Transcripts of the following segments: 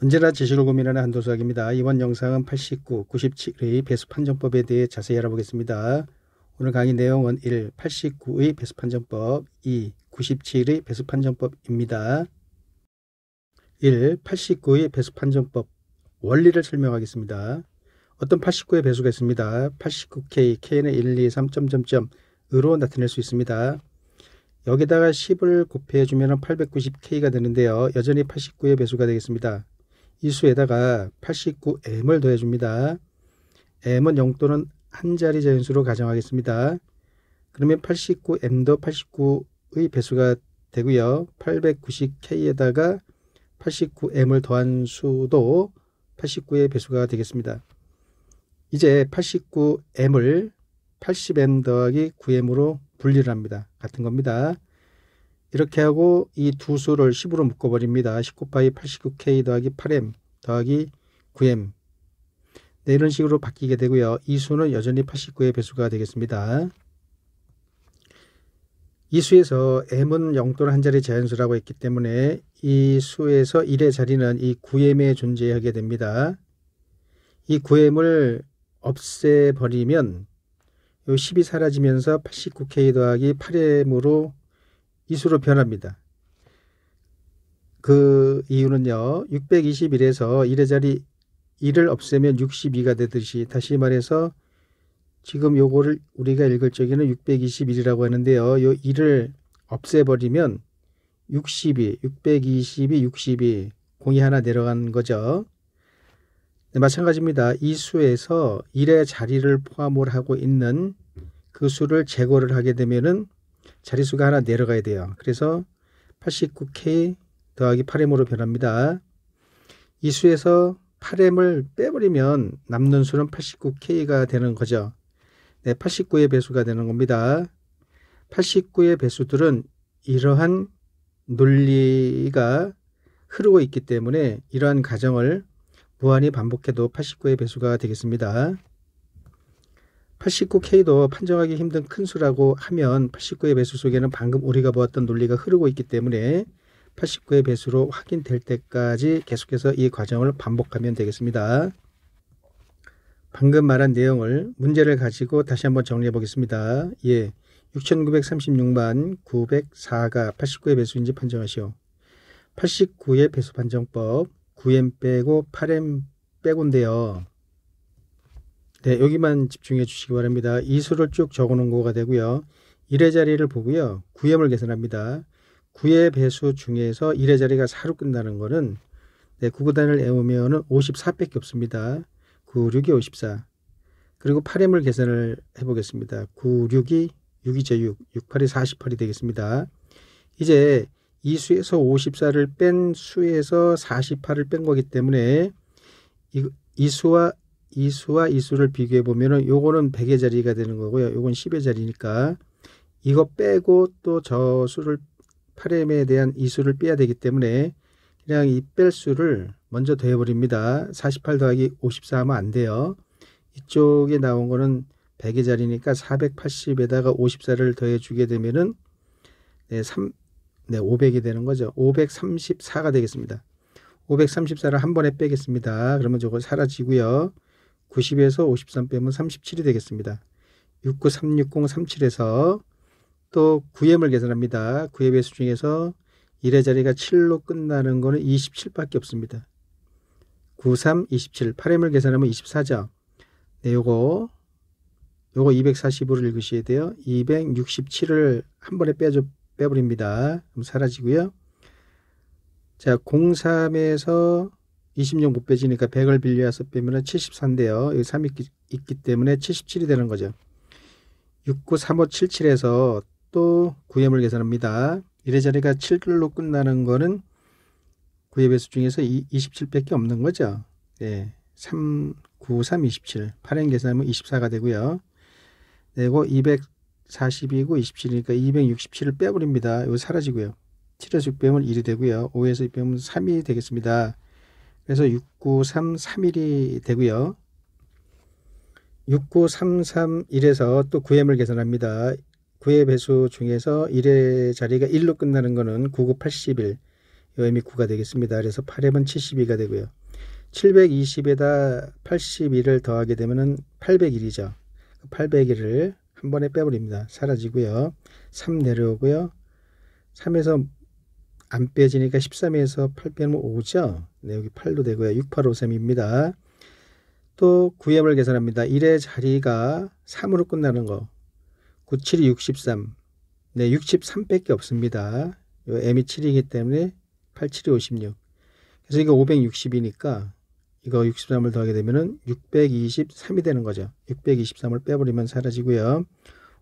언제나 지식을 고민하는 한도수학입니다. 이번 영상은 89, 97의 배수 판정법에 대해 자세히 알아보겠습니다. 오늘 강의 내용은 1. 89의 배수 판정법, 2. 97의 배수 판정법입니다. 1. 89의 배수 판정법 원리를 설명하겠습니다. 어떤 89의 배수가 있습니다. 89K, K는 1, 2, 3, 으로 나타낼 수 있습니다. 여기다가 10을 곱해주면 890K가 되는데요. 여전히 89의 배수가 되겠습니다. 이 수에다가 89m을 더해줍니다. m은 용또는 한 자리 자연수로 가정하겠습니다. 그러면 89m도 89의 배수가 되고요. 890K에다가 89m을 더한 수도 89의 배수가 되겠습니다. 이제 89m을 80m 더하기 9m으로 분리를 합니다. 같은 겁니다. 이렇게 하고 이 두 수를 10으로 묶어버립니다. 10 곱하기 89K 더하기 8M 더하기 9M. 네, 이런 식으로 바뀌게 되고요. 이 수는 여전히 89의 배수가 되겠습니다. 이 수에서 m은 영또는 한 자리 자연수라고 했기 때문에 이 수에서 1의 자리는 이 9m에 존재하게 됩니다. 이 9m을 없애버리면 이 10이 사라지면서 89K 더하기 8m으로 이 수로 변합니다. 그 이유는요. 621에서 1의 자리 1을 없애면 62가 되듯이, 다시 말해서 지금 요거를 우리가 읽을 적에는 621이라고 하는데요. 요 1을 없애버리면 622 공이 하나 내려간 거죠. 네, 마찬가지입니다. 이 수에서 1의 자리를 포함을 하고 있는 그 수를 제거를 하게 되면은 자리수가 하나 내려가야 돼요. 그래서 89K 더하기 8M으로 변합니다. 이 수에서 8M을 빼버리면 남는 수는 89K가 되는 거죠. 네, 89의 배수가 되는 겁니다. 89의 배수들은 이러한 논리가 흐르고 있기 때문에 이러한 가정을 무한히 반복해도 89의 배수가 되겠습니다. 89K도 판정하기 힘든 큰 수라고 하면 89의 배수 속에는 방금 우리가 보았던 논리가 흐르고 있기 때문에 89의 배수로 확인될 때까지 계속해서 이 과정을 반복하면 되겠습니다. 방금 말한 내용을 문제를 가지고 다시 한번 정리해 보겠습니다. 예, 6936만 904가 89의 배수인지 판정하시오. 89의 배수 판정법 9M 빼고 8M 빼고인데요. 네, 여기만 집중해 주시기 바랍니다. 이 수를 쭉 적어 놓은 거가 되고요. 1의 자리를 보고요. 9M을 계산합니다. 9의 배수 중에서 1의 자리가 4로 끝나는 거는, 네, 9구단을 외우면은 54밖에 없습니다. 9, 6이 54. 그리고 8M을 계산을 해보겠습니다. 9, 6이 6이죠. 6, 6, 8이 48이 되겠습니다. 이제 이 수에서 54를 뺀 수에서 48을 뺀 거기 때문에 이 수와 이 수를 비교해 보면은 요거는 100의 자리가 되는 거고요. 요건 10의 자리니까 이거 빼고 또 저 수를 8m에 대한 이 수를 빼야 되기 때문에 그냥 이 뺄 수를 먼저 더해버립니다. 48 더하기 54 하면 안 돼요. 이쪽에 나온 거는 100의 자리니까 480에다가 54를 더해 주게 되면은 500이 되는 거죠. 534가 되겠습니다. 534를 한 번에 빼겠습니다. 그러면 저거 사라지고요. 90에서 53 빼면 37이 되겠습니다. 6936037에서 또 9M을 계산합니다. 9의 배수 중에서 1의 자리가 7로 끝나는 거는 27밖에 없습니다. 93, 27, 8M을 계산하면 24죠. 네, 요거 240으로 읽으셔야 돼요. 267을 한 번에 빼버립니다. 그럼 사라지고요. 자, 03에서 26 못 빼지니까 100을 빌려와서 빼면 74인데요. 여기 3이 있기 때문에 77이 되는 거죠. 693577에서 또 9M을 계산합니다. 1의 자리가 7로 끝나는 거는 9의 배수 중에서 27밖에 없는 거죠. 네, 3, 9, 3, 27. 8M 계산하면 24가 되고요. 그리고 240이고 27이니까 267을 빼버립니다. 이거 사라지고요. 7에서 6 빼면 1이 되고요. 5에서 2 빼면 3이 되겠습니다. 그래서 69331이 되고요. 69331에서 또 9M을 계산합니다. 9의 배수 중에서 1의 자리가 1로 끝나는 거는 9981. m이 9가 되겠습니다. 그래서 8m은 72가 되고요. 720에다 81을 더하게 되면은 801이죠. 801을 한 번에 빼버립니다. 사라지고요. 3 내려오고요. 3에서 안 빼지니까 13에서 8 빼면 5죠. 네, 여기 8도 되고요. 6853입니다. 또 9m을 계산합니다. 1의 자리가 3으로 끝나는 거. 9, 7이 63. 네, 63밖에 없습니다. 요 m이 7이기 때문에 8, 7이 56. 그래서 이거 560이니까 이거 63을 더하게 되면은 623이 되는 거죠. 623을 빼버리면 사라지고요.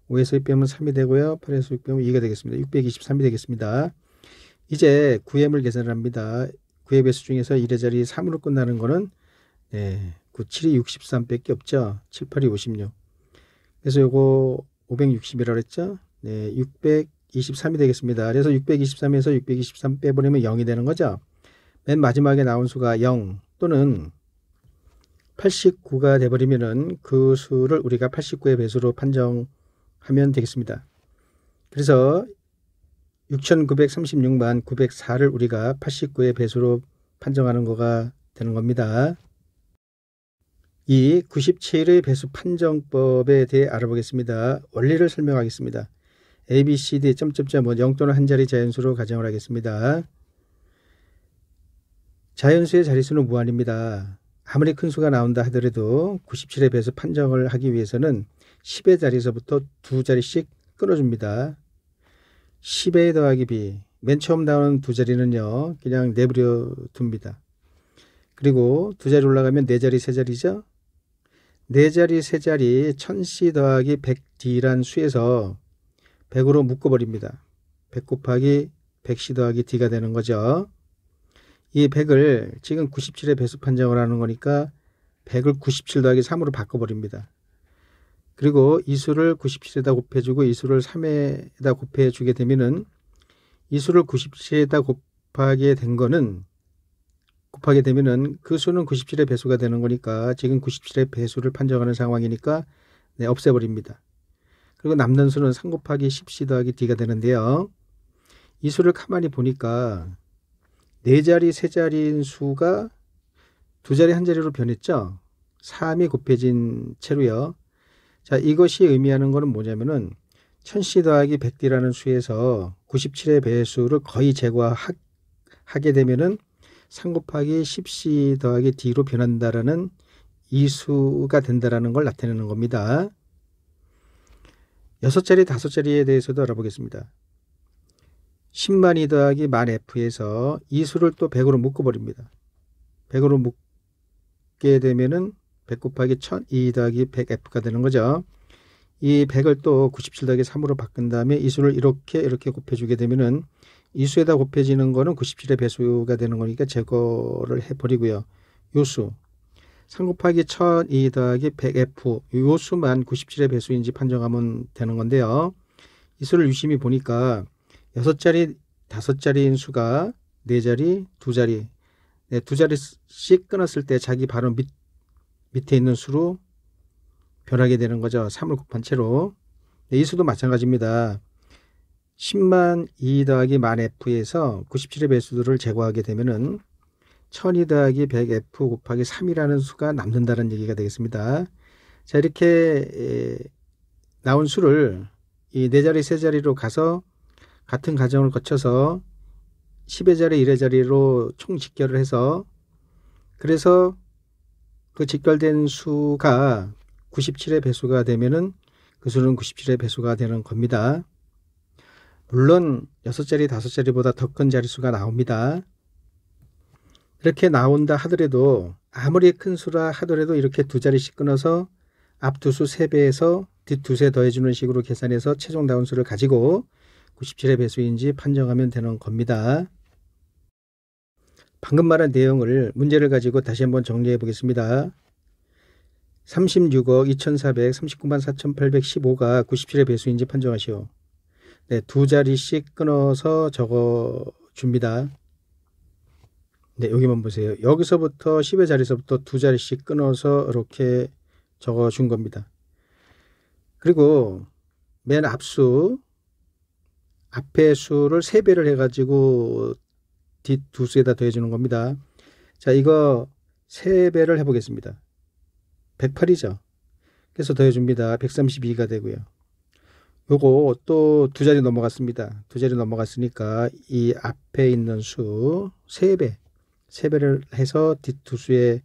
5에서 2 빼면 3이 되고요. 8에서 6 빼면 2가 되겠습니다. 623이 되겠습니다. 이제 9m을 계산을 합니다. 9의 배수 중에서 1의 자리 3으로 끝나는 거는 9, 7이 63밖에 없죠. 7, 8이 56. 그래서 요거 560이라고 했죠. 네, 623이 되겠습니다. 그래서 623에서 623 빼버리면 0이 되는 거죠. 맨 마지막에 나온 수가 0 또는 89가 돼버리면은 그 수를 우리가 89의 배수로 판정하면 되겠습니다. 그래서 6936만 904를 우리가 89의 배수로 판정하는 거가 되는 겁니다. 이 97의 배수 판정법에 대해 알아보겠습니다. 원리를 설명하겠습니다. A, B, C, D, 점점점은 0 또는 한 자리 자연수로 가정을 하겠습니다. 자연수의 자릿수는 무한입니다. 아무리 큰 수가 나온다 하더라도 97의 배수 판정을 하기 위해서는 10의 자리에서부터 두 자리씩 끊어줍니다. 10a 더하기 b, 맨 처음 나오는 두 자리는요 그냥 내버려 둡니다. 그리고 두 자리 올라가면 네 자리 세 자리죠. 네 자리 세 자리 1000c 더하기 100d란 수에서 100으로 묶어버립니다. 100 곱하기 100c 더하기 d가 되는 거죠. 이 100을 지금 97의 배수 판정을 하는 거니까 100을 97 더하기 3으로 바꿔버립니다. 그리고 이 수를 97에다 곱해주고 이 수를 3에다 곱해주게 되면은 이 수를 97에다 곱하게 되면은 그 수는 97의 배수가 되는 거니까 지금 97의 배수를 판정하는 상황이니까 없애버립니다. 그리고 남는 수는 3 곱하기 10c 더하기 d가 되는데요. 이 수를 가만히 보니까 네 자리 세 자리인 수가 두 자리 한 자리로 변했죠. 3이 곱해진 채로요. 자, 이것이 의미하는 것은 뭐냐면은 1000c 더하기 100d라는 수에서 97의 배수를 거의 제거하게 되면은 3 곱하기 10c 더하기 d로 변한다라는 이 수가 된다라는 걸 나타내는 겁니다. 6자리, 5자리에 대해서도 알아보겠습니다. 10만이 더하기 만 f에서 이 수를 또 100으로 묶어버립니다. 100으로 묶게 되면은 100 곱하기 1002 더하기 100f가 되는 거죠. 이 100을 또 97 더하기 3으로 바꾼 다음에 이 수를 이렇게 곱해주게 되면은 이 수에다 곱해지는 거는 97의 배수가 되는 거니까 제거를 해버리고요. 요 수 3 곱하기 1002 더하기 100f 요 수만 97의 배수인지 판정하면 되는 건데요. 이 수를 유심히 보니까 6자리, 5자리인 수가 4자리, 2자리, 두 자리씩 끊었을 때 자기 바로 밑에 있는 수로 변하게 되는 거죠. 3을 곱한 채로. 이 수도 마찬가지입니다. 10만 2 더하기 만 f에서 97의 배수들을 제거하게 되면은 1002 더하기 100f 곱하기 3이라는 수가 남는다는 얘기가 되겠습니다. 자, 이렇게 나온 수를 이 4자리, 3자리로 가서 같은 과정을 거쳐서 10의 자리, 1의 자리로 총 직결을 해서 그래서 그 직결된 수가 97의 배수가 되면은 그 수는 97의 배수가 되는 겁니다. 물론 6자리, 5자리보다 더 큰 자릿수가 나옵니다. 이렇게 나온다 하더라도 아무리 큰 수라 하더라도 이렇게 두 자리씩 끊어서 앞 두 수 3배에서 뒷 두 세 더해주는 식으로 계산해서 최종 나온 수를 가지고 97의 배수인지 판정하면 되는 겁니다. 방금 말한 내용을 문제를 가지고 다시 한번 정리해 보겠습니다. 36억 2439만 4815가 97의 배수인지 판정하시오. 네, 두 자리씩 끊어서 적어줍니다. 네, 여기만 보세요. 여기서부터 10의 자리에서부터 두 자리씩 끊어서 이렇게 적어준 겁니다. 그리고 맨 앞수 앞의 수를 3배를 해가지고 뒷 두 수에다 더해주는 겁니다. 자, 이거 3배를 해보겠습니다. 108이죠. 그래서 더해줍니다. 132가 되고요. 요거 또 두 자리 넘어갔습니다. 두 자리 넘어갔으니까 이 앞에 있는 수 3배를 해서 뒷 두 수에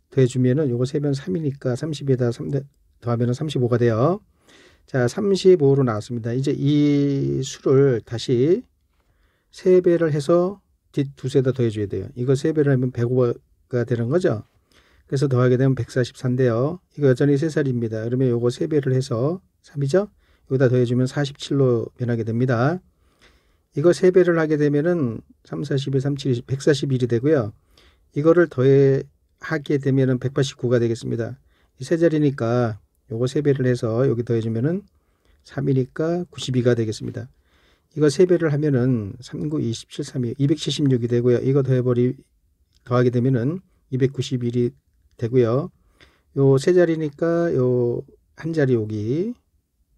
더해주면은 요거 3배는 3이니까 30에다 3 더하면은 35가 돼요. 자, 35로 나왔습니다. 이제 이 수를 다시 3배를 해서 뒷 두 수에다 더해줘야 돼요. 이거 3배를 하면 105가 되는 거죠. 그래서 더하게 되면 144인데요. 이거 여전히 3살입니다. 그러면 요거 3배를 해서 3이죠. 여기다 더해주면 47로 변하게 됩니다. 이거 3배를 하게 되면은 3, 41, 37, 141이 되고요. 이거를 하게 되면은 189가 되겠습니다. 이 세 자리니까 요거 3배를 해서 여기 더해주면은 3이니까 92가 되겠습니다. 이거 3배를 하면은 3, 9, 27, 3이 276이 되고요. 이거 더하게 되면은 291이 되고요. 요 세 자리니까 요 한 자리 여기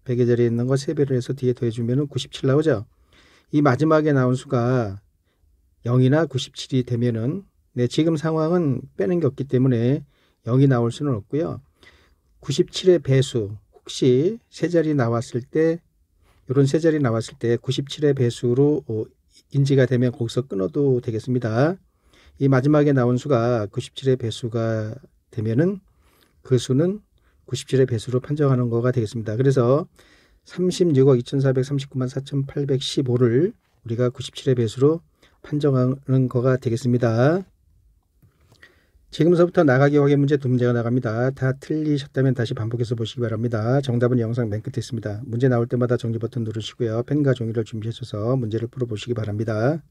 100의 자리에 있는 거 3배를 해서 뒤에 더해주면은 97 나오죠. 이 마지막에 나온 수가 0이나 97이 되면은 지금 상황은 빼는 게 없기 때문에 0이 나올 수는 없고요. 97의 배수 혹시 세 자리 나왔을 때 이런 세 자리 나왔을 때 97의 배수로 인지가 되면 거기서 끊어도 되겠습니다. 이 마지막에 나온 수가 97의 배수가 되면은 그 수는 97의 배수로 판정하는 거가 되겠습니다. 그래서 36억 2439만 4815를 우리가 97의 배수로 판정하는 거가 되겠습니다. 지금서부터 나가기 확인 문제 2문제가 나갑니다. 다 틀리셨다면 다시 반복해서 보시기 바랍니다. 정답은 영상 맨 끝에 있습니다. 문제 나올 때마다 정지 버튼 누르시고요. 펜과 종이를 준비하셔서 문제를 풀어보시기 바랍니다.